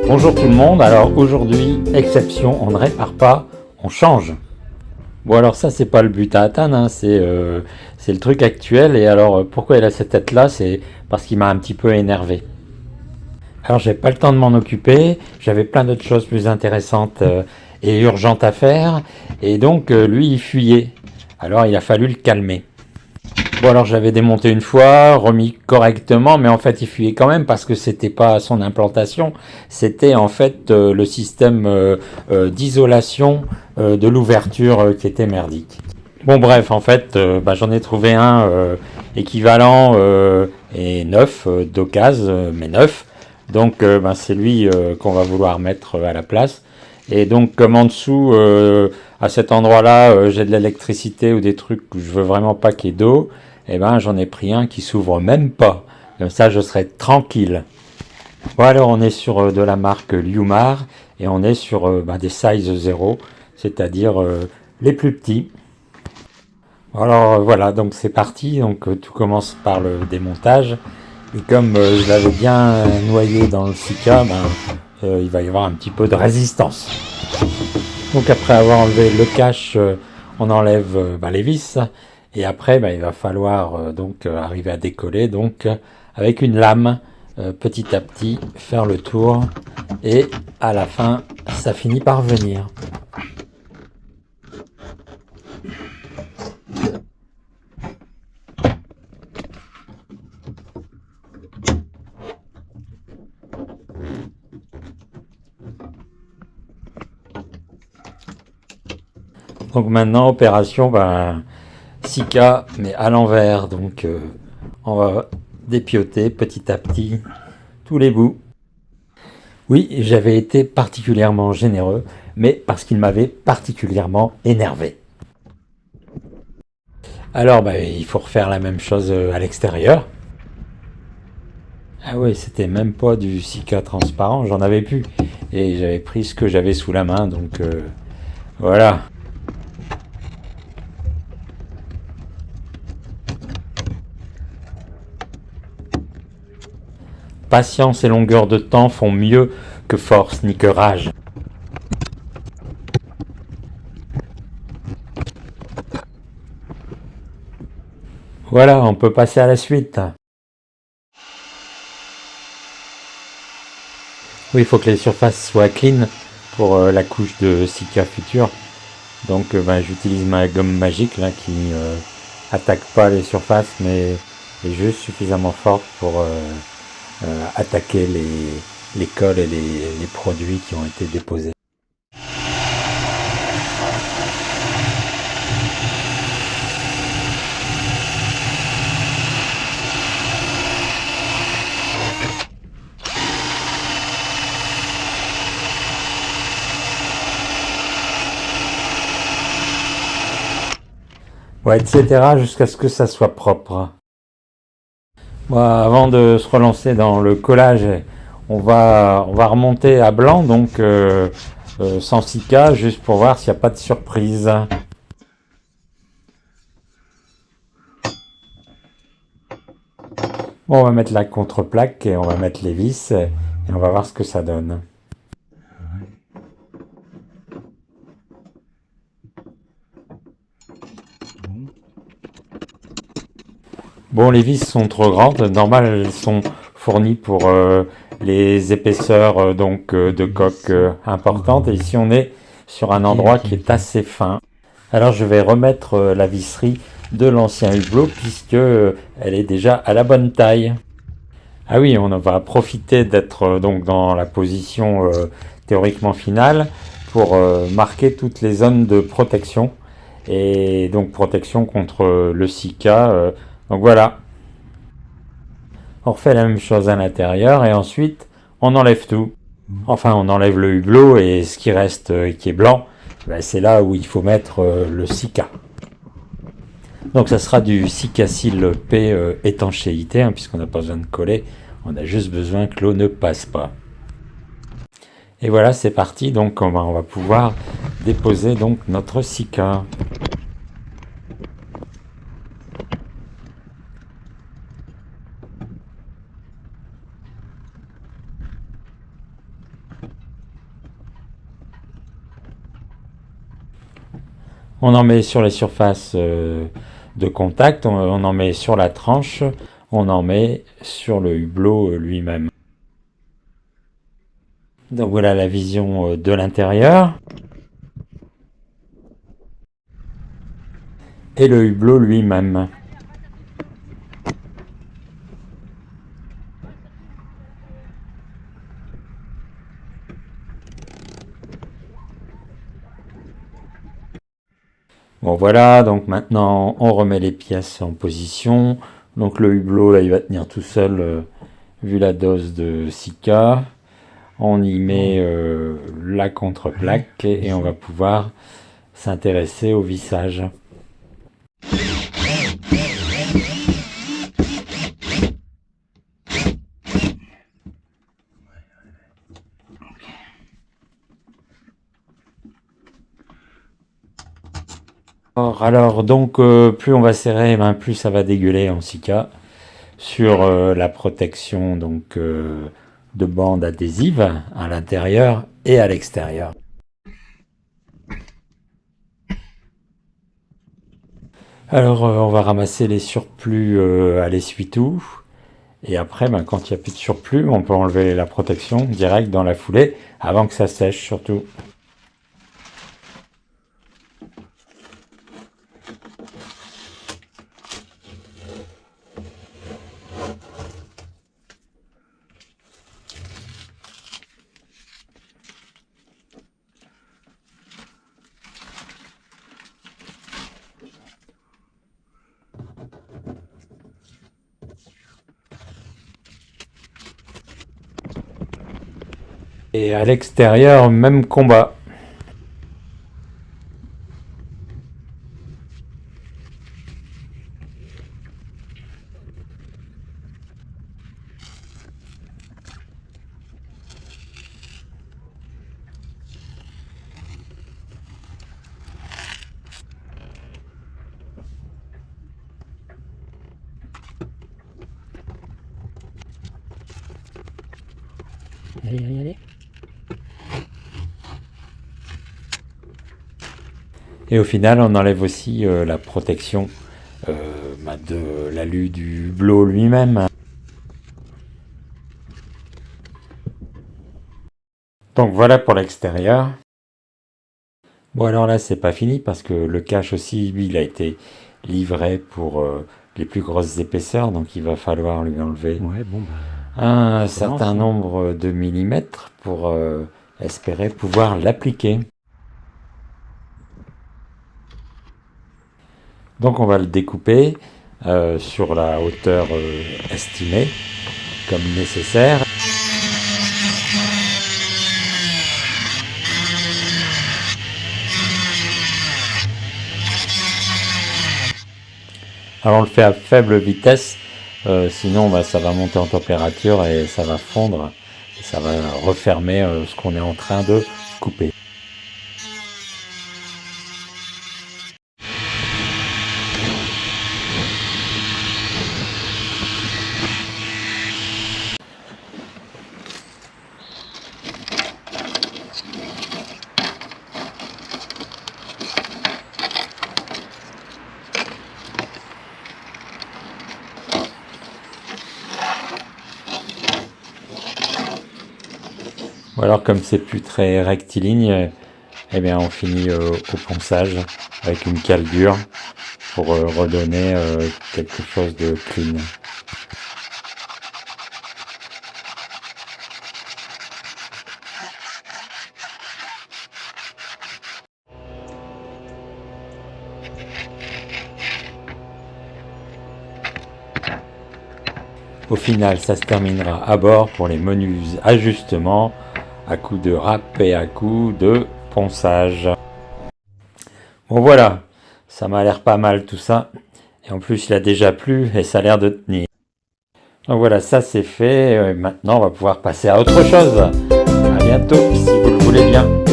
Bonjour tout le monde, alors aujourd'hui, exception, on ne répare pas, on change. Bon alors ça c'est pas le but à atteindre, hein, c'est le truc actuel et alors pourquoi il a cette tête là, c'est parce qu'il m'a un petit peu énervé. Alors j'ai pas le temps de m'en occuper, j'avais plein d'autres choses plus intéressantes et urgentes à faire et donc lui il fuyait. Alors il a fallu le calmer. Bon alors j'avais démonté une fois, remis correctement, mais en fait il fuyait quand même parce que c'était pas son implantation, c'était en fait le système d'isolation de l'ouverture qui était merdique. Bon bref, en fait j'en ai trouvé un équivalent et neuf, d'occasion, mais neuf. Donc c'est lui qu'on va vouloir mettre à la place. Et donc comme en dessous, à cet endroit-là, j'ai de l'électricité ou des trucs où je veux vraiment pas qu'il y ait d'eau, et j'en ai pris un qui s'ouvre même pas. Comme ça je serai tranquille. Bon alors on est sur de la marque Liumar et on est sur des size 0, c'est-à-dire les plus petits. Alors voilà, donc c'est parti, donc tout commence par le démontage. Et comme je l'avais bien noyé dans le Sika, il va y avoir un petit peu de résistance. Donc après avoir enlevé le cache, on enlève les vis. Et après, il va falloir arriver à décoller donc avec une lame, petit à petit, faire le tour. Et à la fin, ça finit par venir. Donc maintenant, opération Sika, mais à l'envers. Donc on va dépioter petit à petit tous les bouts. Oui, j'avais été particulièrement généreux, mais parce qu'il m'avait particulièrement énervé. Alors, il faut refaire la même chose à l'extérieur. Ah oui, c'était même pas du Sika transparent, j'en avais plus. Et j'avais pris ce que j'avais sous la main, donc voilà. Patience et longueur de temps font mieux que force ni que rage. Voilà, on peut passer à la suite. Oui, il faut que les surfaces soient clean pour la couche de Sika future. Donc j'utilise ma gomme magique là qui attaque pas les surfaces mais est juste suffisamment forte pour attaquer les cols et les produits qui ont été déposés. Ouais, etc. jusqu'à ce que ça soit propre. Bon, avant de se relancer dans le collage, on va remonter à blanc, donc sans Sika, juste pour voir s'il n'y a pas de surprise. Bon, on va mettre la contreplaque et on va mettre les vis et on va voir ce que ça donne. Bon, les vis sont trop grandes. Normal, elles sont fournies pour les épaisseurs de coque importantes. Et ici, on est sur un endroit qui est assez fin. Alors, je vais remettre la visserie de l'ancien hublot puisque elle est déjà à la bonne taille. Ah oui, on va profiter d'être donc dans la position théoriquement finale pour marquer toutes les zones de protection et donc protection contre le Sika. Donc voilà, on refait la même chose à l'intérieur et ensuite on enlève tout. Enfin, on enlève le hublot et ce qui reste, qui est blanc, c'est là où il faut mettre le Sika. Donc ça sera du Sikacil P étanchéité, hein, puisqu'on n'a pas besoin de coller, on a juste besoin que l'eau ne passe pas. Et voilà, c'est parti, donc on va pouvoir déposer donc notre Sika. On en met sur les surfaces de contact, on en met sur la tranche, on en met sur le hublot lui-même. Donc voilà la vision de l'intérieur. Et le hublot lui-même. Bon voilà, donc maintenant on remet les pièces en position. Donc le hublot là il va tenir tout seul vu la dose de Sika. On y met la contreplaque et on va pouvoir s'intéresser au vissage. Alors donc plus on va serrer, ben, plus ça va dégueuler en Sika sur la protection donc de bandes adhésives à l'intérieur et à l'extérieur. Alors on va ramasser les surplus à l'essuie-tout et après ben, quand il n'y a plus de surplus on peut enlever la protection direct dans la foulée avant que ça sèche surtout. Et à l'extérieur, même combat. Allez, allez, allez. Et au final, on enlève aussi la protection de l'alu du hublot lui-même. Donc voilà pour l'extérieur. Bon alors là, c'est pas fini parce que le cache aussi, lui, il a été livré pour les plus grosses épaisseurs, donc il va falloir lui enlever un certain nombre de millimètres pour espérer pouvoir l'appliquer. Donc on va le découper sur la hauteur estimée comme nécessaire. Alors on le fait à faible vitesse, sinon bah, ça va monter en température et ça va fondre, et ça va refermer ce qu'on est en train de couper. Ou alors comme c'est plus très rectiligne, eh bien on finit au ponçage avec une cale dure pour redonner quelque chose de clean. Au final, ça se terminera à bord pour les menus ajustements à coup de râpe et à coup de ponçage. Bon voilà, ça m'a l'air pas mal tout ça. Et en plus, il a déjà plu et ça a l'air de tenir. Donc voilà, ça c'est fait. Maintenant, on va pouvoir passer à autre chose. À bientôt, si vous le voulez bien.